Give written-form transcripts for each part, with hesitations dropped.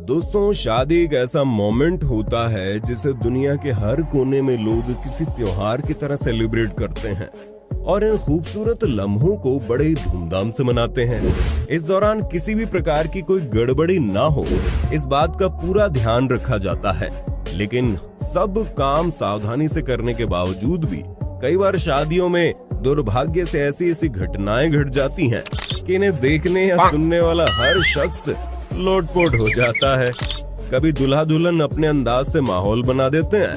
दोस्तों, शादी एक ऐसा मोमेंट होता है जिसे दुनिया के हर कोने में लोग किसी त्योहार की तरह सेलिब्रेट करते हैं और इन खूबसूरत लम्हों को बड़े धूमधाम से मनाते हैं। इस दौरान किसी भी प्रकार की कोई गड़बड़ी ना हो, इस बात का पूरा ध्यान रखा जाता है। लेकिन सब काम सावधानी से करने के बावजूद भी कई बार शादियों में दुर्भाग्य से ऐसी ऐसी घटनाएं घट जाती हैं कि इन्हें देखने या सुनने वाला हर शख्स लोटपोट हो जाता है। कभी दूल्हा दुल्हन अपने अंदाज से माहौल बना देते हैं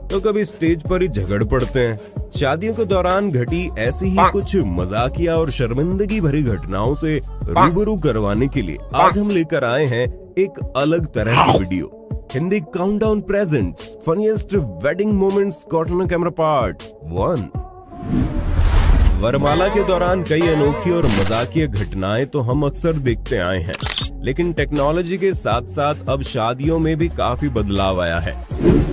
तो कभी स्टेज पर ही झगड़ पड़ते हैं। शादियों के दौरान घटी ऐसी ही कुछ मजाकिया और शर्मिंदगी भरी घटनाओं से रूबरू करवाने के लिए आज हम लेकर आए हैं एक अलग तरह की video. Hindi countdown presents funniest wedding moments caught on camera part 1। वरमाला के दौरान कई अनोखी और मजाकिया घटनाएं तो हम अक्सर देखते आए हैं, लेकिन टेक्नोलॉजी के साथ साथ अब शादियों में भी काफी बदलाव आया है।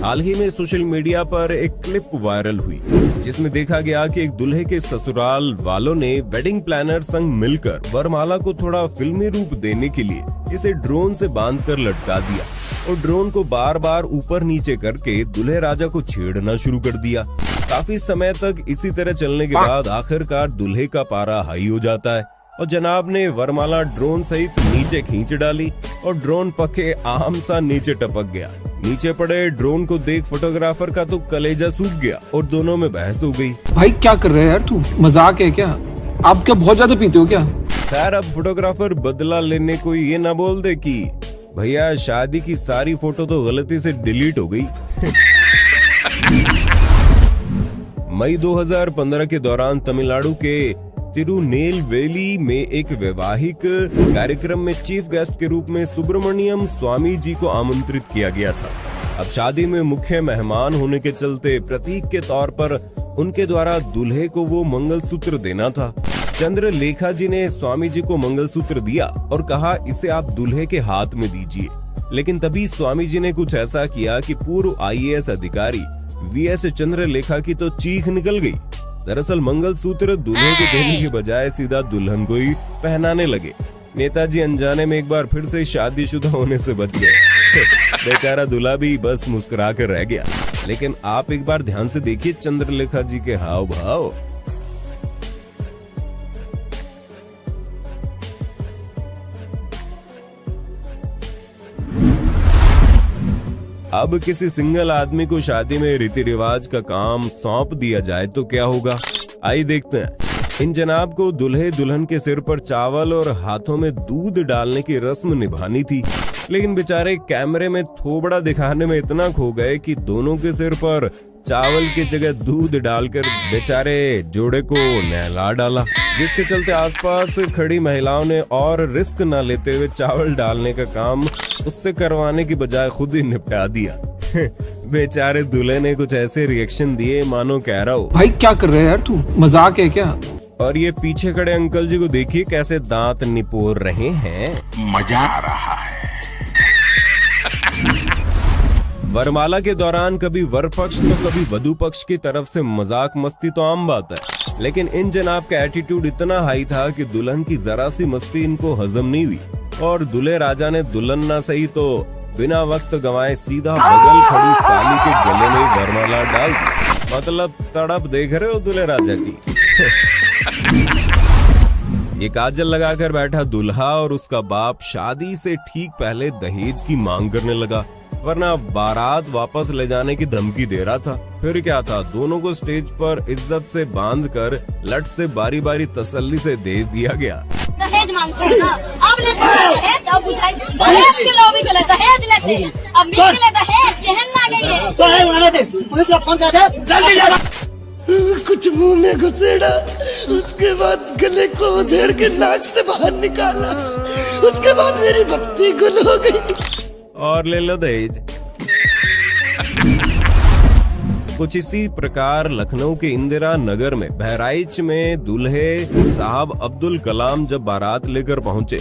हाल ही में सोशल मीडिया पर एक क्लिप वायरल हुई जिसमें देखा गया कि एक दूल्हे के ससुराल वालों ने वेडिंग प्लानर संग मिलकर वरमाला को थोड़ा फिल्मी रूप देने के लिए इसे ड्रोन से बांधकर लटका दिया और ड्रोन को बार बार ऊपर नीचे करके दूल्हे राजा को छेड़ना शुरू कर दिया। काफी समय तक इसी तरह चलने के बाद आखिरकार दूल्हे का पारा हाई हो जाता है और जनाब ने वरमाला ड्रोन सहित नीचे खींच डाली और ड्रोन पके आम सा नीचे टपक गया। नीचे पड़े ड्रोन को देख फोटोग्राफर का तो कलेजा सूख गया और दोनों में बहस हो गई। भाई क्या कर रहे हैं यार, तू मजाक है क्या? आप क्या बहुत ज्यादा पीते हो क्या? खैर, अब फोटोग्राफर बदला लेने को ये ना बोल दे कि भैया शादी की सारी फोटो तो गलती से डिलीट हो गई। मई 2015 के दौरान तमिलनाडु के तिरुनेलवेली में एक वैवाहिक कार्यक्रम में चीफ गेस्ट के रूप में सुब्रमण्यम स्वामी जी को आमंत्रित किया गया था। अब शादी में मुख्य मेहमान होने के चलते प्रतीक के तौर पर उनके द्वारा दूल्हे को वो मंगलसूत्र देना था। चंद्रलेखा जी ने स्वामी जी को मंगलसूत्र दिया और कहा, इसे आप दूल्हे के हाथ में दीजिए। लेकिन तभी स्वामी जी ने कुछ ऐसा किया कि पूर्व IAS अधिकारी VS चंद्रलेखा की तो चीख निकल गई। दरअसल मंगलसूत्र दूल्हे को देने के बजाय सीधा दुल्हन को ही पहनाने लगे। नेताजी अनजाने में एक बार फिर से शादीशुदा होने से बच गए। बेचारा दूल्हा भी बस मुस्कुरा कर रह गया। लेकिन आप एक बार ध्यान से देखिए चंद्रलेखा जी के हाव भाव। अब किसी सिंगल आदमी को शादी में रीति रिवाज का काम सौंप दिया जाए तो क्या होगा, आइए देखते हैं। इन जनाब को दूल्हे दुल्हन के सिर पर चावल और हाथों में दूध डालने की रस्म निभानी थी, लेकिन बेचारे कैमरे में थोबड़ा दिखाने में इतना खो गए कि दोनों के सिर पर चावल की जगह दूध डालकर बेचारे जोड़े को नहला डाला, जिसके चलते आसपास खड़ी महिलाओं ने और रिस्क न लेते हुए चावल डालने का काम उससे करवाने की बजाय खुद ही निपटा दिया। बेचारे दूल्हे ने कुछ ऐसे रिएक्शन दिए मानो कह रहा हो, भाई क्या कर रहे हैं यार, तू मजाक है क्या? और ये पीछे खड़े अंकल जी को देखिए कैसे दांत निपोर रहे हैं। मजा आ रहा है। वरमाला के दौरान कभी वर पक्ष तो कभी वधु पक्ष की तरफ से मजाक मस्ती तो आम बात है, लेकिन इन जनाब का एटीट्यूड इतना हाई था कि दुल्हन की जरा सी मस्ती इनको हजम नहीं हुई और दूल्हे राजा ने दुल्हन ना सही तो बिना वक्त गंवाए सीधा बगल खड़ी साली के गले में वरमाला डाल दी। मतलब तड़प देख रहे हो दूल्हे राजा की। ये काजल लगाकर बैठा दूल्हा और उसका बाप शादी से ठीक पहले दहेज की मांग करने लगा, वरना बारात वापस ले जाने की धमकी दे रहा था। फिर क्या था, दोनों को स्टेज पर इज्जत से बांधकर लट से बारी बारी तसल्ली से दे दिया गया। दहेज मांगते हैं ना, अब लेते हैं दहेज, अब बुझाई दहेज के लोग भी गलत दहेज लेते हैं, अब मिल के दहेज कहन ना गई है। दहेज वाला दे, पुलिस को फोन कर दे, जल्दी जा। कुछ मुंह में घुसेड़ा, उसके बाद गले को उधेड़ के नाक से बाहर निकाला, उसके बाद मेरी बत्ती गुल हो गई और ले लो दहेज। कुछ इसी प्रकार लखनऊ के इंदिरा नगर में बहराइच में दूल्हे साहब अब्दुल कलाम जब बारात लेकर पहुंचे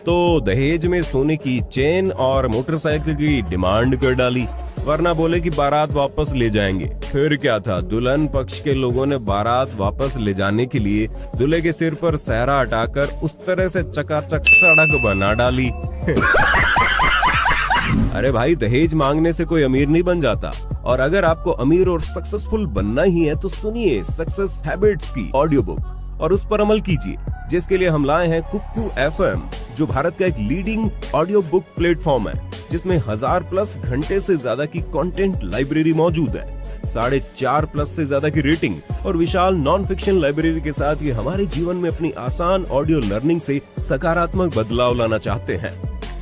तो दहेज में सोने की चेन और मोटरसाइकिल की डिमांड कर डाली। वरना बोले कि बारात वापस ले जाएंगे। फिर क्या था, दुल्हन पक्ष के लोगों ने बारात वापस ले जाने के लिए दूल्हे के सिर पर सहरा हटाकर उस तरह से चकाचक सड़क बना डाली। अरे भाई, दहेज मांगने से कोई अमीर नहीं बन जाता। और अगर आपको अमीर और सक्सेसफुल बनना ही है तो सुनिए सक्सेस हैबिट्स की ऑडियो बुक और उस पर अमल कीजिए, जिसके लिए हम लाए हैं कुक्कू FM, जो भारत का एक लीडिंग ऑडियो बुक प्लेटफॉर्म है, जिसमें 1000+ घंटे से ज्यादा की कंटेंट लाइब्रेरी मौजूद है, 4.5+ से ज्यादा की रेटिंग और विशाल नॉन फिक्शन लाइब्रेरी के साथ ये हमारे जीवन में अपनी आसान ऑडियो लर्निंग से सकारात्मक बदलाव लाना चाहते हैं।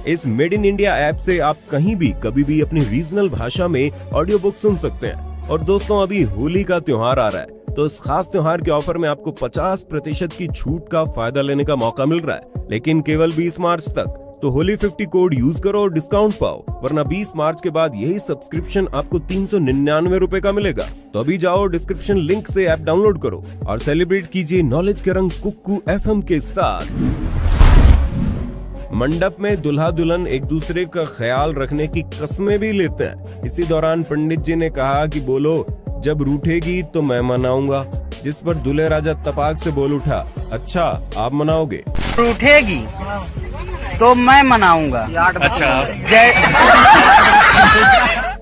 इस मेड इन इंडिया ऐप से आप कहीं भी कभी भी अपनी रीजनल भाषा में ऑडियो बुक सुन सकते हैं। और दोस्तों, अभी होली का त्योहार आ रहा है, तो इस खास त्योहार के ऑफर में आपको 50% की छूट का फायदा लेने का मौका मिल रहा है, लेकिन केवल 20 मार्च तक। तो होली 50 कोड यूज करो और डिस्काउंट पाओ, वरना 20 मार्च के बाद यही सब्सक्रिप्शन आपको 399 रुपए का मिलेगा। तो अभी जाओ, डिस्क्रिप्शन लिंक से ऐप डाउनलोड करो और सेलिब्रेट कीजिए नॉलेज के रंग कुक्कू FM के साथ। मंडप में दुल्हा दुल्हन एक दूसरे का ख्याल रखने की कस्में भी लेते हैं। इसी दौरान पंडित जी ने कहा कि बोलो, जब रूठेगी तो मैं मनाऊंगा, जिस पर दूल्हे राजा तपाक से बोल उठा, अच्छा आप मनाओगे? रूठेगी तो मैं मनाऊंगा। अच्छा।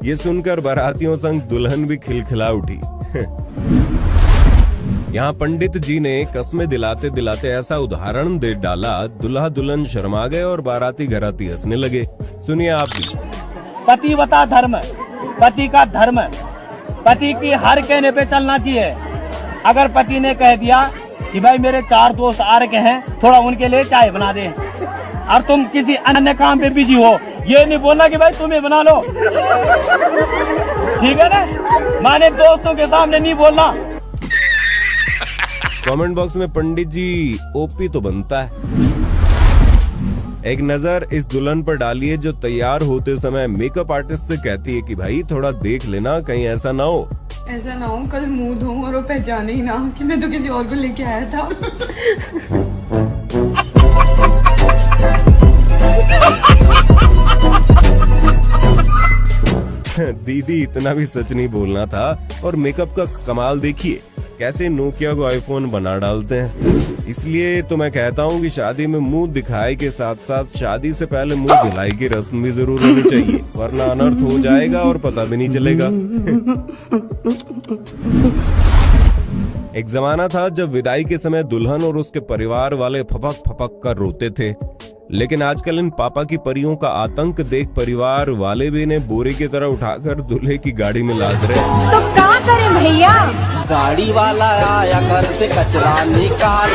ये सुनकर बारातियों संग दुल्हन भी खिलखिला उठी। यहाँ पंडित जी ने कस्में दिलाते दिलाते ऐसा उदाहरण दे डाला, दुल्हा दुल्हन शर्मा गए और बाराती घराती हंसने लगे। सुनिए आप भी। पतिव्रता धर्म, पति का धर्म, पति की हर कहने पे चलना चाहिए। अगर पति ने कह दिया कि भाई मेरे 4 दोस्त आ रखे हैं, थोड़ा उनके लिए चाय बना दे, और तुम किसी अन्य काम पे बिजी हो, ये नहीं बोलना कि भाई तुम्हें बना लो, ठीक है ना? माने दोस्तों के सामने नहीं बोलना। कमेंट बॉक्स में पंडित जी ओपी तो बनता है। एक नजर इस दुल्हन पर डालिए जो तैयार होते समय मेकअप आर्टिस्ट से कहती है कि भाई थोड़ा देख लेना, कहीं ऐसा ना हो कल मुंह धो और वो पहचाने ही ना कि मैं तो किसी और को लेके आया था। दीदी, इतना भी सच नहीं बोलना था। और मेकअप का कमाल देखिए, कैसे नोकिया को आईफोन बना डालते हैं। इसलिए तो मैं कहता हूँ कि शादी में मुंह दिखाए के साथ साथ शादी से पहले मुंह धुलाई की रस्म भी जरूर होनी चाहिए, वरना अनर्थ हो जाएगा और पता भी नहीं चलेगा। एक जमाना था जब विदाई के समय दुल्हन और उसके परिवार वाले फपक फपक कर रोते थे, लेकिन आजकल इन पापा की परियों का आतंक देख परिवार वाले भी इन्हें बोरे की तरह उठाकर दूल्हे की गाड़ी में लाद रहे। तो क्या करें भैया? गाड़ी वाला आया घर से कचरा निकाल,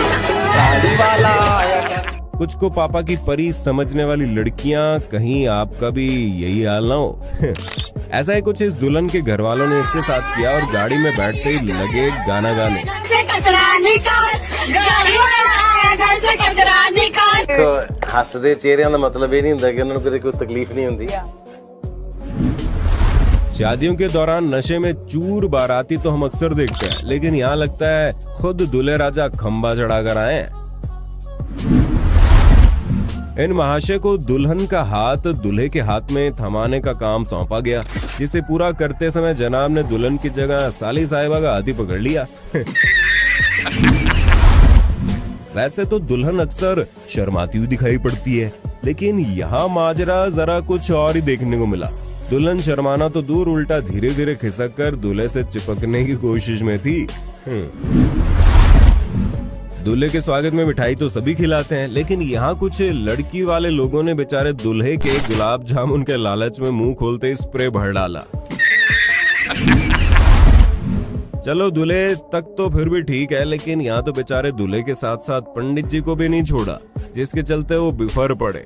गाड़ी वाला आया घर। कुछ को पापा की परी समझने वाली लड़कियां, कहीं आपका भी यही हाल ना हो। ऐसा ही कुछ इस दुल्हन के घर वालों ने इसके साथ किया और गाड़ी में बैठते ही लगे गाना गाने। हसदे चेहरिਆਂ ਦਾ मतलब ਇਹ ਨਹੀਂ ਹੁੰਦਾ ਕਿ ਉਹਨਾਂ ਨੂੰ ਕਦੇ ਕੋਈ ਤਕਲੀਫ नहीं ਹੁੰਦੀ। शादियों के दौरान नशे में चूर बाराती तो हम अक्सर देखते हैं, लेकिन यहाँ लगता है खुद दूल्हे राजा खंबा चढ़ाकर आए हैं। इन महाशय को दुल्हन का हाथ दूल्हे के हाथ में थमाने का काम सौंपा गया, जिसे पूरा करते समय जनाब ने दुल्हन की जगह साली साहिबा का हाथी पकड़ लिया। वैसे तो दुल्हन अक्सर शर्माती हुई दिखाई पड़ती है, लेकिन यहाँ माजरा जरा कुछ और ही देखने को मिला। दुल्हन शर्माना तो दूर, उल्टा धीरे धीरे खिसक कर दूल्हे से चिपकने की कोशिश में थी। दूल्हे के स्वागत में मिठाई तो सभी खिलाते हैं, लेकिन यहाँ कुछ लड़की वाले लोगों ने बेचारे दूल्हे के गुलाब जामुन के लालच में मुंह खोलते ही स्प्रे भर डाला। चलो दूल्हे तक तो फिर भी ठीक है, लेकिन यहाँ तो बेचारे दूल्हे के साथ साथ पंडित जी को भी नहीं छोड़ा, जिसके चलते वो बिफर पड़े।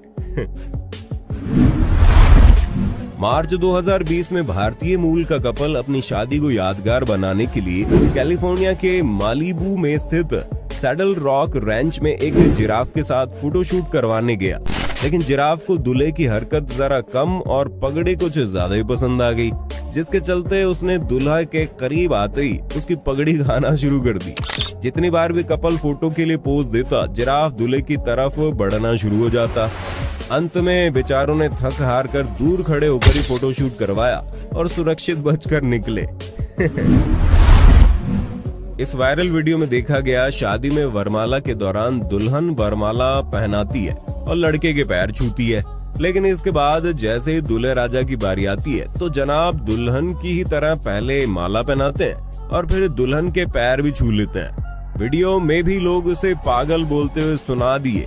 मार्च 2020 में भारतीय मूल का कपल अपनी शादी को यादगार बनाने के लिए कैलिफोर्निया के मालिबू में स्थित सैडल रॉक रैंच में एक जिराफ के साथ फोटोशूट करवाने गया, लेकिन जिराफ को दूल्हे की हरकत जरा कम और पगड़ी कुछ ज्यादा ही पसंद आ गई, जिसके चलते उसने दूल्हा के करीब आते ही उसकी पगड़ी खाना शुरू कर दी। जितनी बार भी कपल फोटो के लिए पोज देता, जिराफ दूल्हे की तरफ बढ़ना शुरू हो जाता। अंत में बेचारों ने थक हार कर दूर खड़े होकर ही फोटोशूट करवाया और सुरक्षित बचकर निकले। इस वायरल वीडियो में देखा गया शादी में वरमाला के दौरान दुल्हन वरमाला पहनाती है और लड़के के पैर छूती है, लेकिन इसके बाद जैसे ही दूल्हे राजा की बारी आती है तो जनाब दुल्हन की ही तरह पहले माला पहनाते हैं और फिर दुल्हन के पैर भी छू लेते हैं। वीडियो में भी लोग उसे पागल बोलते हुए सुना दिए।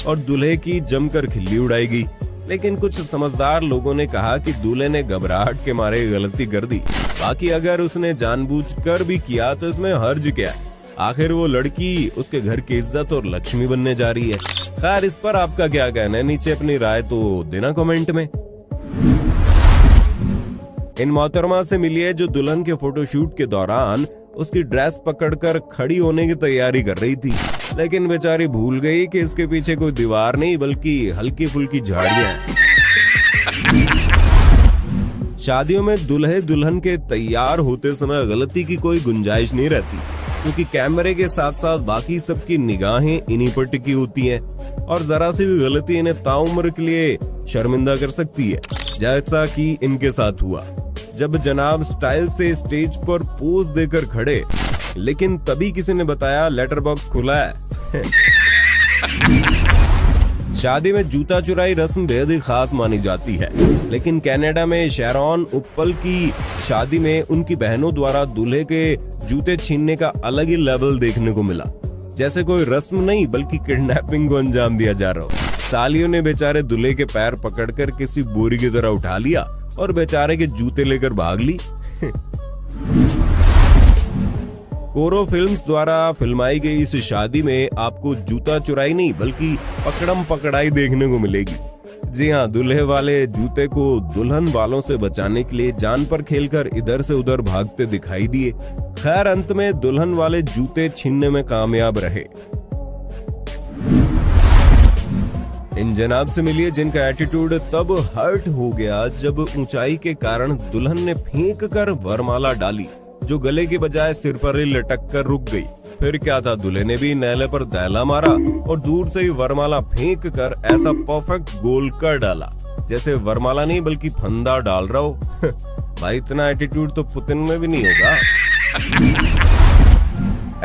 और दूल्हे की जमकर खिल्ली उड़ाई गई, लेकिन कुछ समझदार लोगों ने कहा कि दूल्हे ने घबराहट के मारे गलती कर दी, बाकी अगर उसने जानबूझकर भी किया तो इसमें हर्ज क्या, आखिर वो लड़की उसके घर की इज्जत और लक्ष्मी बनने जा रही है। खैर, इस पर आपका क्या कहना है, नीचे अपनी राय तो देना कमेंट में। इन मोहतरमा से मिलिए जो दुल्हन के फोटोशूट के दौरान उसकी ड्रेस पकड़कर खड़ी होने की तैयारी कर रही थी, लेकिन बेचारी भूल गई कि इसके पीछे कोई दीवार नहीं बल्कि हल्की फुल्की झाड़ियां हैं। शादियों में दूल्हे दुल्हन के तैयार होते समय गलती की कोई गुंजाइश नहीं रहती, क्योंकि कैमरे के साथ साथ बाकी सबकी निगाहें इन्हीं पर टिकी होती हैं और जरा सी भी गलती इन्हें ताउम्र के लिए शर्मिंदा कर सकती है, जैसा कि इनके साथ हुआ जब जनाब स्टाइल से स्टेज पर पोज देकर खड़े, लेकिन तभी किसी ने बताया लेटर बॉक्स खुला है। शादी में जूता चुराई रस्म बेहद ही खास मानी जाती है, लेकिन कनाडा में शैरॉन उप्पल की शादी में उनकी बहनों द्वारा दूल्हे के जूते छीनने का अलग ही लेवल देखने को मिला, जैसे कोई रस्म नहीं बल्कि किडनैपिंग को अंजाम दिया जा रहा हो। सालियों ने बेचारे दूल्हे के पैर पकड़कर किसी बोरी की तरह उठा लिया और बेचारे के जूते लेकर भाग ली। कोरो फिल्म्स द्वारा फिल्माई गई इस शादी में आपको जूता चुराई नहीं बल्कि पकड़म पकड़ाई देखने को मिलेगी। जी हाँ, दूल्हे वाले जूते को दुल्हन वालों से बचाने के लिए जान पर खेलकर इधर से उधर भागते दिखाई दिए। खैर, अंत में दुल्हन वाले जूते छीनने में कामयाब रहे। इन जनाब से मिलिए जिनका एटीट्यूड तब हर्ट हो गया जब ऊंचाई के कारण दुल्हन ने फेंक कर वरमाला डाली, जो गले के बजाय सिर पर ही लटक कर रुक गई। फिर क्या था, दूल्हे ने भी नैले पर दैला मारा और दूर से ही वरमाला फेंक कर ऐसा परफेक्ट गोल कर डाला जैसे वरमाला नहीं बल्कि फंदा डाल रहा हो। भाई, इतना एटीट्यूड तो पुतिन में भी नहीं होगा।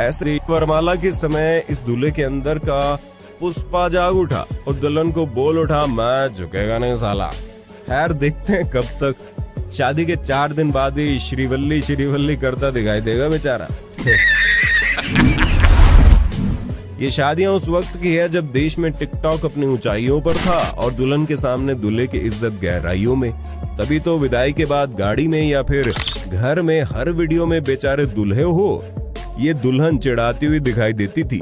ऐसे वरमाला के समय इस दूल्हे के अंदर का पुष्पा जाग उठा और दुल्हन को बोल उठा, मैं झुकेगा नहीं साला। खैर, देखते हैं कब तक। शादी के 4 दिन बाद ही श्रीवल्ली श्रीवल्ली करता दिखाई देगा बेचारा। ये शादियां उस वक्त की है जब देश में टिकटॉक अपनी ऊंचाइयों पर था और दुल्हन के सामने दूल्हे की इज्जत गहराइयों में। तभी तो विदाई के बाद गाड़ी में या फिर घर में हर वीडियो में बेचारे दूल्हे हो ये दुल्हन चिढ़ाती हुई दिखाई देती थी।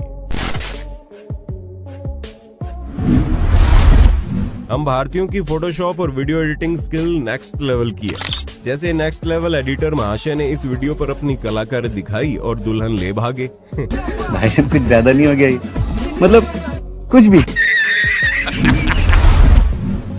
हम भारतीयों की फोटोशॉप और video editing skill next level की है। जैसे नेक्स्ट लेवल एडिटर महाशय ने इस वीडियो पर अपनी कलाकारी दिखाई और दुल्हन ले भागे। भाई साहब, कुछ ज्यादा नहीं हो गया ये? मतलब कुछ भी।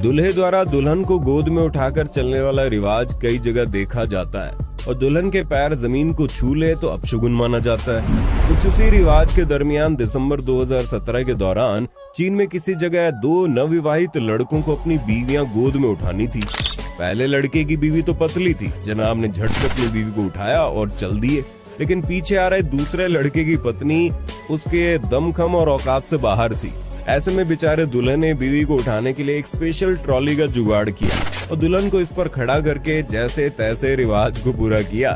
दूल्हे द्वारा दुल्हन को गोद में उठाकर चलने वाला रिवाज कई जगह देखा जाता है और दुल्हन के पैर जमीन को छू ले तो अपशगुन माना जाता है। कुछ उसी रिवाज के दरमियान दिसंबर 2017 के दौरान चीन में किसी जगह 2 नवविवाहित लड़कों को अपनी बीवियां गोद में उठानी थी। पहले लड़के की बीवी तो पतली थी, जनाब ने झट से अपनी बीवी को उठाया और चल दिए, लेकिन पीछे आ रहे दूसरे लड़के की पत्नी उसके दमखम और औकात से बाहर थी। ऐसे में बेचारे दूल्हे ने बीवी को उठाने के लिए एक स्पेशल ट्रॉली का जुगाड़ किया और दुल्हन को इस पर खड़ा करके जैसे तैसे रिवाज को पूरा किया।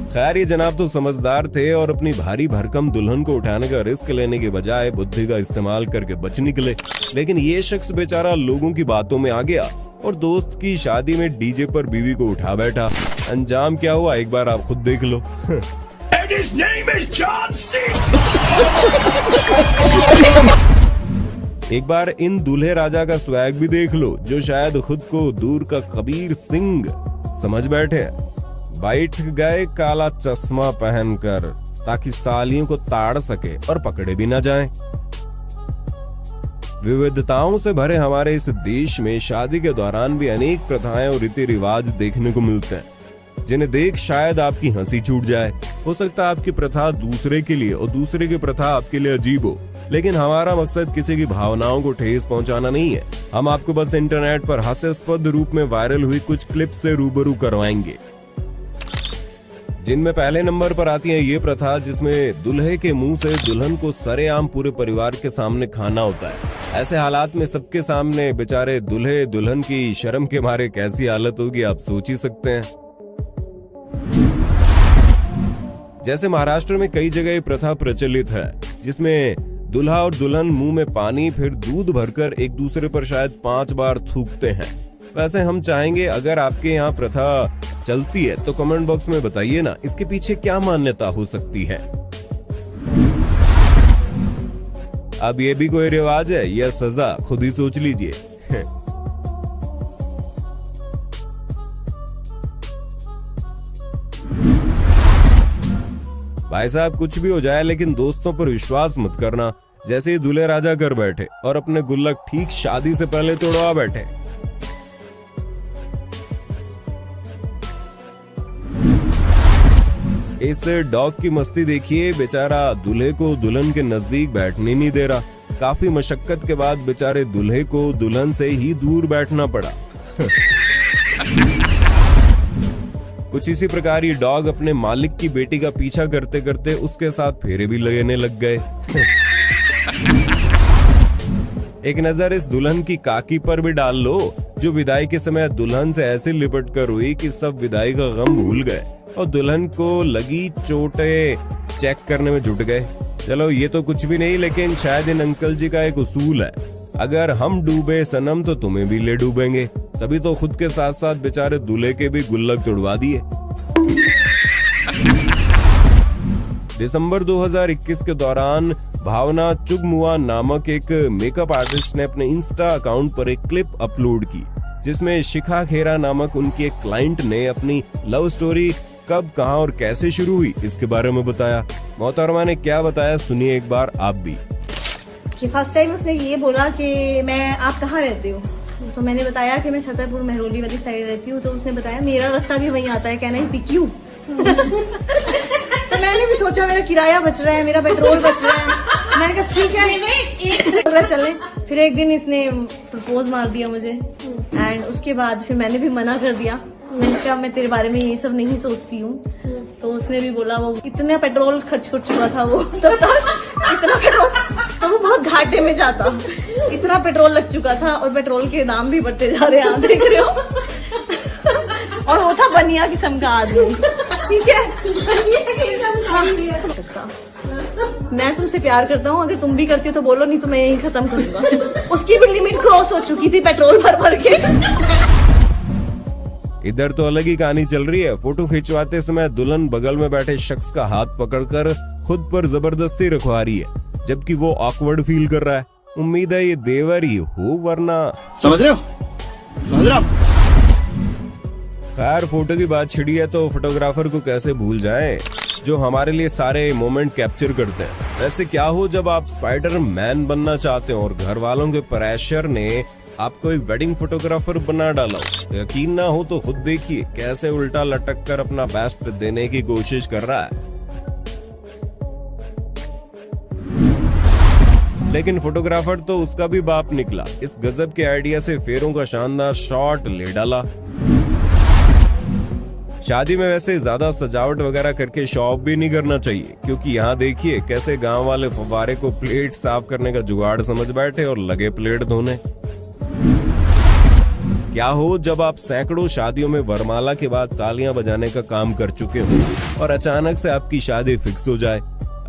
खैर, ये जनाब तो समझदार थे और अपनी भारी भरकम दुल्हन को उठाने का रिस्क लेने के बजाय बुद्धि का इस्तेमाल करके बच निकले। लेकिन ये शख्स बेचारा लोगों की बातों में आ गया और दोस्त की शादी में डीजे पर बीवी को उठा बैठा। अंजाम क्या हुआ एक बार आप खुद देख लो। His name is John C. एक बार इन दूल्हे राजा का स्वैग भी देख लो, जो शायद खुद को दूर का कबीर सिंह समझ बैठे। बैठ गए काला चश्मा पहनकर ताकि सालियों को ताड़ सके और पकड़े भी ना जाएं। विविधताओं से भरे हमारे इस देश में शादी के दौरान भी अनेक प्रथाएं और रीति रिवाज देखने को मिलते हैं। जिन्हें देख शायद आपकी हंसी छूट जाए। हो सकता है आपकी प्रथा दूसरे के लिए और दूसरे की प्रथा आपके लिए अजीब हो, लेकिन हमारा मकसद किसी की भावनाओं को ठेस पहुंचाना नहीं है। हम आपको बस इंटरनेट पर हास्यास्पद रूप में वायरल हुई कुछ क्लिप से रूबरू करवाएंगे, जिनमें पहले नंबर पर आती है ये प्रथा जिसमें दूल्हे के मुंह से दुल्हन को सरेआम पूरे परिवार के सामने खाना होता है। ऐसे हालात में सबके सामने बेचारे दूल्हे दुल्हन की शर्म के मारे कैसी हालत होगी आप सोच ही सकते हैं। जैसे महाराष्ट्र में कई जगह ये प्रथा प्रचलित है जिसमें दूल्हा और दुल्हन मुंह में पानी फिर दूध भरकर एक दूसरे पर शायद 5 बार थूकते हैं। वैसे हम चाहेंगे अगर आपके यहाँ प्रथा चलती है तो कमेंट बॉक्स में बताइए ना, इसके पीछे क्या मान्यता हो सकती है। अब ये भी कोई रिवाज है या सजा, खुद ही सोच लीजिए। भाई साहब कुछ भी हो जाए लेकिन दोस्तों पर विश्वास मत करना। जैसे ही दूल्हे राजा कर बैठे और अपने गुल्लक ठीक शादी से पहले तोड़वा बैठे। इस डॉग की मस्ती देखिए, बेचारा दूल्हे को दुल्हन के नजदीक बैठने नहीं दे रहा। काफी मशक्कत के बाद बेचारे दूल्हे को दुल्हन से ही दूर बैठना पड़ा। कुछ इसी प्रकार ये डॉग अपने मालिक की बेटी का पीछा करते करते उसके साथ फेरे भी लगने लग गए। एक नजर इस दुल्हन की काकी पर भी डाल लो, जो विदाई के समय दुल्हन से ऐसे लिपट कर हुई कि सब विदाई का गम भूल गए और दुल्हन को लगी चोटें चेक करने में जुट गए। चलो ये तो कुछ भी नहीं, लेकिन शायद इन अंकल जी का एक उसूल है, अगर हम डूबे सनम तो तुम्हें भी ले डूबेंगे। तभी तो खुद के साथ साथ बेचारे दूल्हे के भी गुल्लक तोड़वा दिए। दिसंबर 2021 के दौरान भावना चुगमुआ नामक एक मेकअप आर्टिस्ट ने अपने इंस्टा अकाउंट पर एक क्लिप अपलोड की, जिसमें शिखा खेरा नामक उनकी एक क्लाइंट ने अपनी लव स्टोरी कब, कहां और कैसे शुरू हुई इसके बारे में बताया। मोहतरमा ने क्या बताया सुनिए एक बार आप भी। कि फर्स्ट टाइम उसने ये बोला कि मैं आप कहाँ रहते हो, तो मैंने बताया कि मैं छतरपुर मेहरौली वाली साइड रहती हूँ। तो उसने बताया मेरा रास्ता भी वहीं आता है, कहना ही पिक यू। तो मैंने भी सोचा मेरा किराया बच रहा है, मेरा पेट्रोल बच रहा है। मैंने कहा ठीक है चले। फिर एक दिन इसने प्रपोज मार दिया मुझे एंड उसके बाद फिर मैंने भी मना कर दिया। मैंने कहा मैं तेरे बारे में ये सब नहीं सोचती हूँ। तो उसने भी बोला वो इतना पेट्रोल खर्च कर चुका था वो तब तक, इतना पेट्रोल तो वो बहुत घाटे में जाता, इतना पेट्रोल लग चुका था और पेट्रोल के दाम भी बढ़ते जा रहे हैं, देख रहे हो। और वो था बनिया किस्म का आदमी, ठीक है। मैं तुमसे प्यार करता हूँ, अगर तुम भी करती हो तो बोलो, नहीं तो मैं यही खत्म करूंगा। उसकी भी लिमिट क्रॉस हो चुकी थी पेट्रोल भर भर के। इधर तो अलग ही कहानी चल रही है। फोटो खिंचवाते समय दुल्हन बगल में बैठे शख्स का हाथ पकड़कर खुद पर जबरदस्ती रखवा रही है, जबकि वो ऑकवर्ड फील कर रहा है। उम्मीद है ये देवर ही हो, वरना समझ रहे हो? खैर फोटो की बात छिड़ी है तो फोटोग्राफर को कैसे भूल जाएं, जो हमारे लिए सारे मोमेंट कैप्चर करते हैं। वैसे क्या हो जब आप स्पाइडर मैन बनना चाहते हो और घर वालों के प्रेशर ने आपको एक वेडिंग फोटोग्राफर बना डाला हो। यकीन ना हो तो खुद देखिए कैसे उल्टा लटक कर अपना बेस्ट देने की कोशिश कर रहा है। लेकिन फोटोग्राफर तो उसका भी बाप निकला। इस गजब के आइडिया से फेरों का शानदार शॉट ले डाला। शादी में वैसे ज्यादा सजावट वगैरह करके शो ऑफ भी नहीं करना चाहिए, क्योंकि यहाँ देखिए कैसे गांव वाले फव्वारे को प्लेट साफ करने का जुगाड़ समझ बैठे और लगे प्लेट धोने। क्या हो जब आप सैकड़ों शादियों में वरमाला के बाद तालियां बजाने का काम कर चुके हो और अचानक से आपकी शादी फिक्स हो जाए।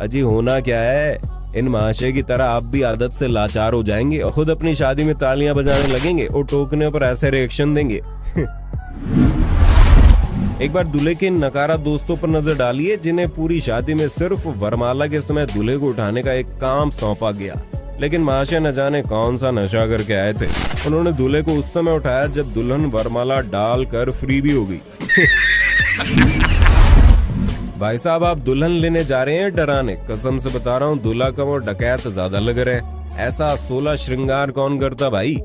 अजी होना क्या है, इन महाशय की तरह आप भी आदत से लाचार हो जाएंगे और खुद अपनी शादी में तालियां बजाने लगेंगे और टोकने पर ऐसे रिएक्शन देंगे। एक बार दूल्हे के नकारा दोस्तों पर नजर डालिए, जिन्हें पूरी शादी में सिर्फ वरमाला के समय दूल्हे को उठाने का एक काम सौंपा गया, लेकिन महाशय न जाने कौन सा नशा करके आए थे। उन्होंने दूल्हे को उस समय उठाया जब दुल्हन वरमाला डालकर फ्री भी हो गई। भाई साहब आप दुल्हन लेने जा रहे हैं डराने, कसम से बता रहा हूँ दूल्हा कम और डकैत ज्यादा लग रहे हैं। ऐसा 16 श्रृंगार कौन करता भाई।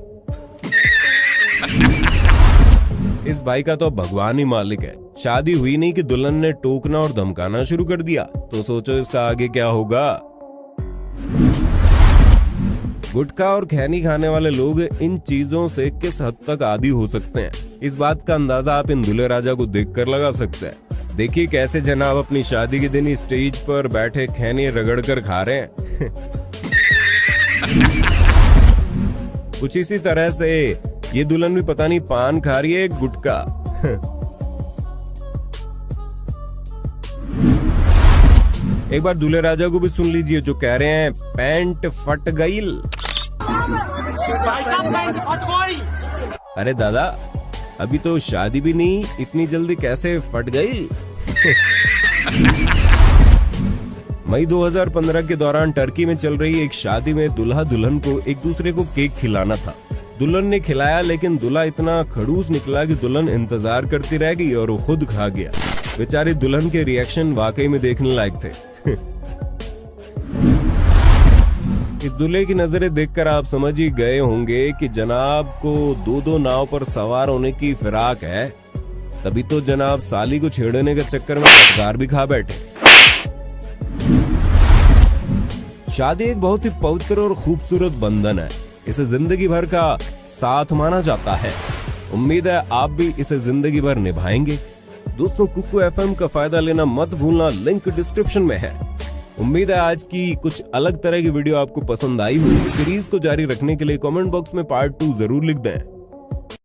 इस भाई का तो भगवान ही मालिक है। शादी हुई नहीं कि दुल्हन ने टोकना और धमकाना शुरू कर दिया। तो सोचो इसका आगे क्या होगा। गुटखा और खैनी खाने वाले लोग इन चीजों से किस हद तक आदी हो सकते हैं, इस बात का अंदाजा आप इन दूल्हे राजा को देखकर लगा सकते हैं। देखिए कैसे जनाब अपनी शादी के दिन स्टेज पर बैठे खैनी रगड़ कर खा रहे हैं। कुछ इसी तरह से ये दुल्हन भी पता नहीं पान खा रही है गुटखा। एक बार दूल्हे राजा को भी सुन लीजिए जो कह रहे हैं पैंट फट गईल। अरे दादा अभी तो शादी भी नहीं, इतनी जल्दी कैसे फट गई। मई 2015 के दौरान टर्की में चल रही एक शादी में दुल्हा दुल्हन को एक दूसरे को केक खिलाना था। दुल्हन ने खिलाया लेकिन दूल्हा इतना खड़ूस निकला कि दुल्हन इंतजार करती रह गई और वो खुद खा गया। बेचारी दुल्हन के रिएक्शन वाकई में देखने लायक थे। इस दूल्हे की नजरें देखकर आप समझ ही गए होंगे कि जनाब को दो नाव पर सवार होने की फिराक है, तभी तो जनाब साली को छेड़ने के चक्कर में फटकार भी खा बैठे। शादी एक बहुत ही पवित्र और खूबसूरत बंधन है, इसे जिंदगी भर का साथ माना जाता है। उम्मीद है आप भी इसे जिंदगी भर निभाएंगे। दोस्तों कुकू FM का फायदा लेना मत भूलना, लिंक डिस्क्रिप्शन में है। उम्मीद है आज की कुछ अलग तरह की वीडियो आपको पसंद आई होगी। सीरीज को जारी रखने के लिए कमेंट बॉक्स में पार्ट 2 जरूर लिख दें।